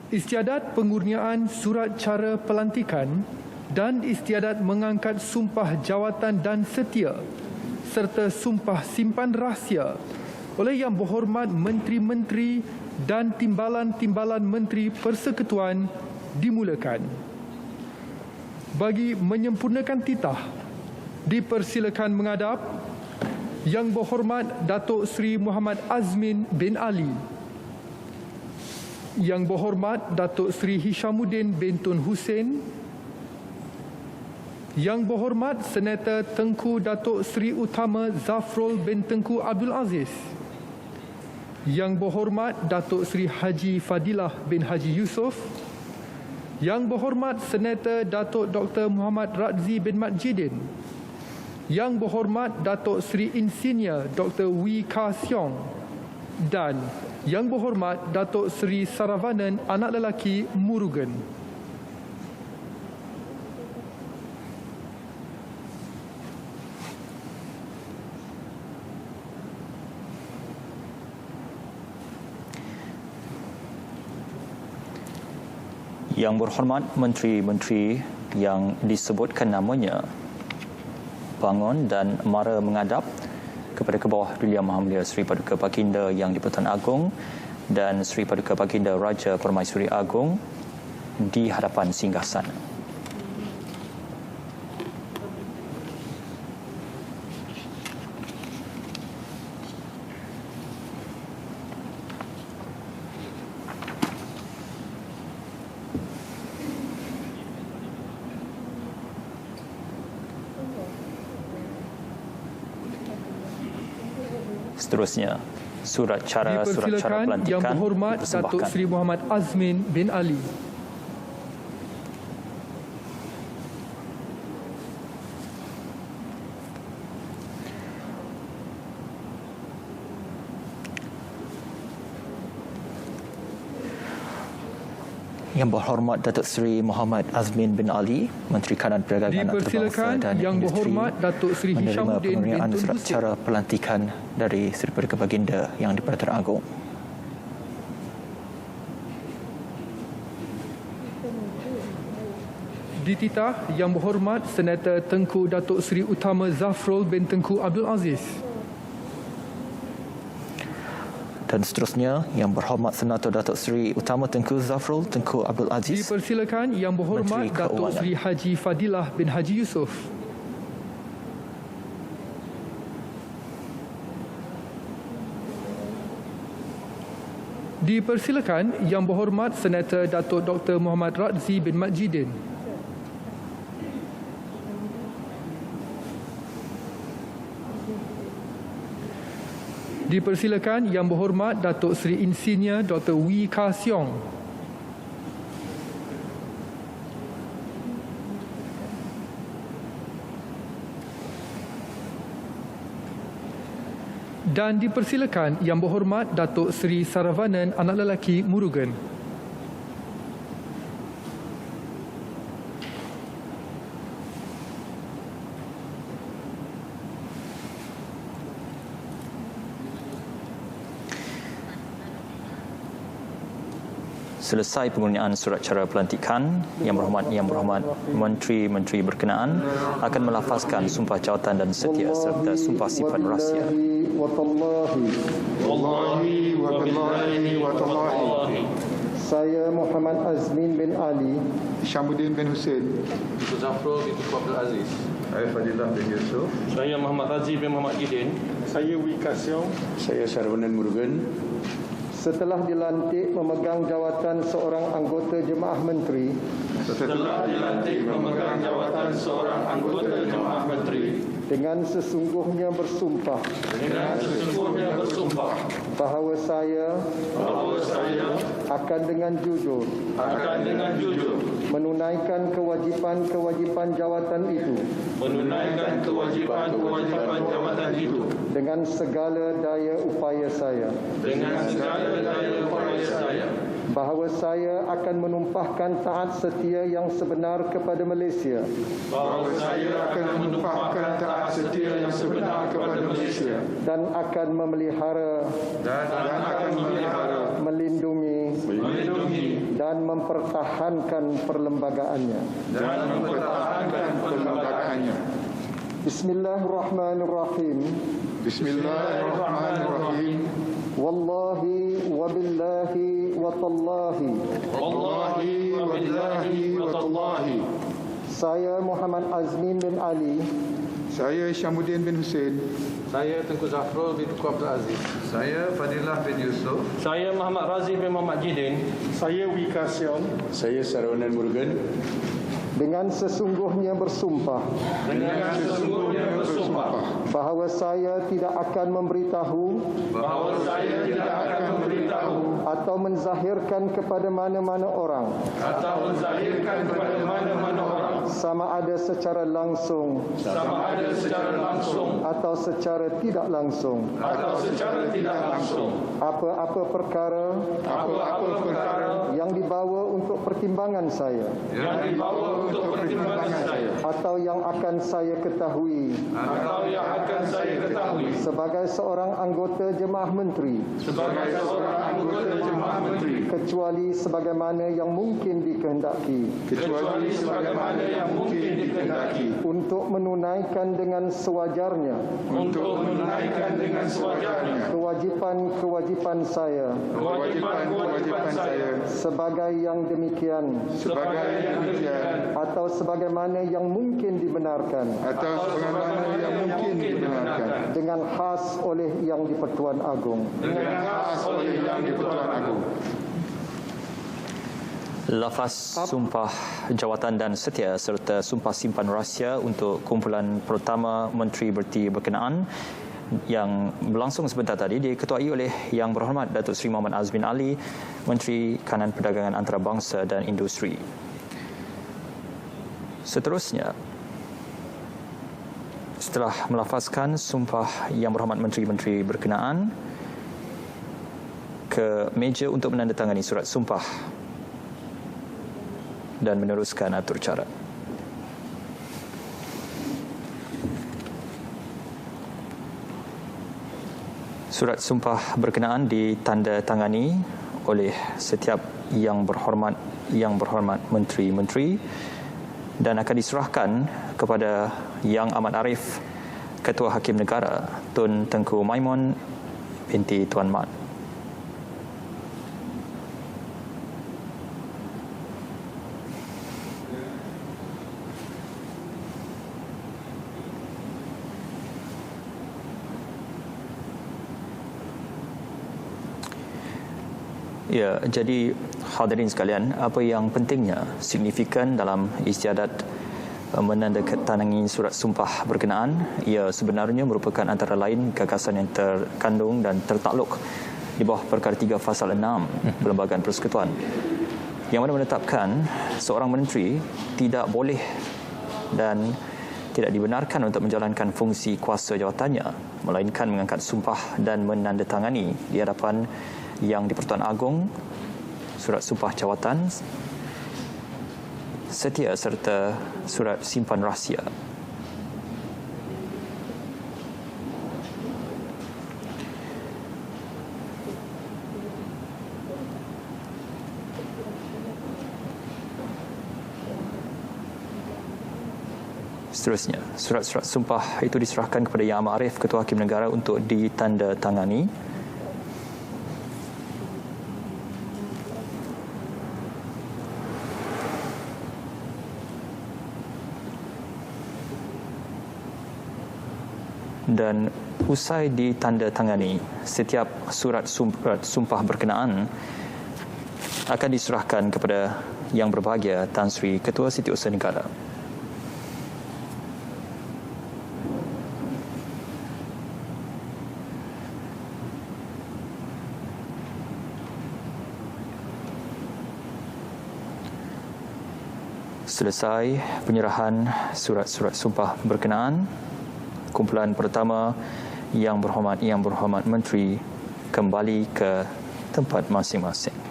Istiadat pengurniaan surat cara pelantikan dan istiadat mengangkat sumpah jawatan dan setia serta sumpah simpan rahsia oleh Yang Berhormat Menteri-Menteri dan Timbalan-Timbalan Menteri Persekutuan dimulakan. Bagi menyempurnakan titah, dipersilakan menghadap Yang Berhormat Datuk Seri Muhammad Azmin bin Ali, Yang Berhormat Datuk Seri Hishamuddin bin Tun Hussein, Yang Berhormat Senator Tengku Datuk Seri Utama Zafrul bin Tengku Abdul Aziz, Yang Berhormat Datuk Seri Haji Fadilah bin Haji Yusof, Yang Berhormat Senator Datuk Dr. Muhammad Radzi bin Mat Jidin, Yang Berhormat Datuk Seri Insinyur Dr. Wee Ka Siong dan Yang Berhormat Datuk Seri Saravanan Anak Lelaki Murugan. Yang Berhormat Menteri-Menteri yang disebutkan namanya bangun dan mara menghadap kepada ke bawah Duli Yang Maha Mulia Seri Paduka Baginda Yang di-Pertuan Agong dan Seri Paduka Baginda Raja Permaisuri Agong di hadapan singgasana. Seterusnya, surat cara pelantikan Yang Berhormat Datuk Seri Muhammad Azmin bin Ali. Yang Berhormat Datuk Seri Muhammad Azmin bin Ali, Menteri Kanan Perdagangan Antarabangsa dan Yang Industri, Berhormat Datuk Seri menerima Hishamuddin bin pengurniaan Tun surat Hussein cara pelantikan dari Seri Paduka Baginda Yang di-Pertuan Agong. Dititah Yang Berhormat Senator Tengku Datuk Seri Utama Zafrul bin Tengku Abdul Aziz. Dan seterusnya, Yang Berhormat Senator Datuk Seri Utama Tengku Zafrul Tengku Abdul Aziz, dipersilakan Yang Berhormat Datuk Seri Haji Fadilah bin Haji Yusof. Dipersilakan Yang Berhormat Senator Datuk Dr. Muhammad Radzi bin Mat Jidin. Dipersilakan Yang Berhormat Datuk Seri Insinyur Dr. Wee Ka Siong. Dan dipersilakan Yang Berhormat Datuk Seri Saravanan Anak Lelaki Murugan. selesai penggunaan surat cara pelantikan, Yang Berhormat Menteri-Menteri berkenaan akan melafazkan sumpah jawatan dan setia serta sumpah sifat rahsia. Wallahi wa billahi wa tallahi. Saya Muhammad Azmin bin Ali, Hishamuddin bin Hussein, Zafrul bin Abdul Aziz, saya Fadilah bin Yusof, saya Muhammad Radzi bin Muhammad Jidin, saya Wee Ka Siong, saya Saravanan Murugan. Setelah dilantik memegang jawatan seorang anggota Jemaah Menteri, dengan sesungguhnya bersumpah bahawa saya akan dengan jujur menunaikan kewajipan jawatan itu dengan segala daya upaya saya, bahawa saya akan menumpahkan taat setia yang sebenar kepada Malaysia, dan akan memelihara, melindungi dan mempertahankan perlembagaannya. Bismillahirrahmanirrahim. Bismillahirrahmanirrahim. Wallahi wabillahi watallahi. Wallahi wabillahi watallahi. Saya Muhammad Azmin bin Ali. Saya Syamuddin bin Hussein. Saya Tengku Zafrul bin Tengku Abdul Aziz. Saya Fadilah bin Yusuf. Saya Muhammad Razif bin Muhammad Jidin. Saya Wika Siong. Saya Sarwanan Murugan. Dengan sesungguhnya bersumpah bahawa saya tidak akan memberitahu atau menzahirkan kepada mana-mana orang sama ada secara langsung atau secara tidak langsung apa-apa perkara yang dibawa untuk pertimbangan saya atau yang akan saya ketahui sebagai seorang anggota jemaah menteri kecuali sebagaimana yang mungkin dikehendaki untuk menunaikan dengan sewajarnya kewajipan saya sebagai yang demikian atau sebagaimana yang mungkin dibenarkan dengan khas oleh Yang di-Pertuan Agong. Lafaz sumpah jawatan dan setia serta sumpah simpan rahsia untuk kumpulan pertama Menteri Berti berkenaan yang berlangsung sebentar tadi diketuai oleh Yang Berhormat Datuk Seri Muhammad Azmin Ali, Menteri Kanan Perdagangan Antarabangsa dan Industri. Seterusnya, setelah melafazkan sumpah Yang Berhormat Menteri-Menteri berkenaan ke meja untuk menandatangani surat sumpah dan meneruskan atur cara. Surat sumpah berkenaan ditandatangani oleh setiap Yang Berhormat Menteri-Menteri dan akan diserahkan kepada Yang Amat Arif, Ketua Hakim Negara Tun Tengku Maimun binti Tuan Mat. Ya, jadi hadirin sekalian, apa yang pentingnya, signifikan dalam istiadat menandatangani surat sumpah berkenaan, ia sebenarnya merupakan antara lain gagasan yang terkandung dan tertakluk di bawah perkara 3 Fasal 6 Perlembagaan Persekutuan, yang mana menetapkan seorang menteri tidak boleh dan tidak dibenarkan untuk menjalankan fungsi kuasa jawatannya, melainkan mengangkat sumpah dan menandatangani di hadapan Yang di-Pertuan Agong surat sumpah jawatan setia serta surat simpan rahsia. Seterusnya, surat-surat sumpah itu diserahkan kepada Yang Amat Arif, Ketua Hakim Negara untuk ditandatangani. Dan usai ditandatangani, setiap surat sumpah berkenaan akan diserahkan kepada Yang Berbahagia Tan Sri Ketua Setiausaha Negara. Selesai penyerahan surat-surat sumpah berkenaan, kumpulan pertama Yang Berhormat Menteri kembali ke tempat masing-masing.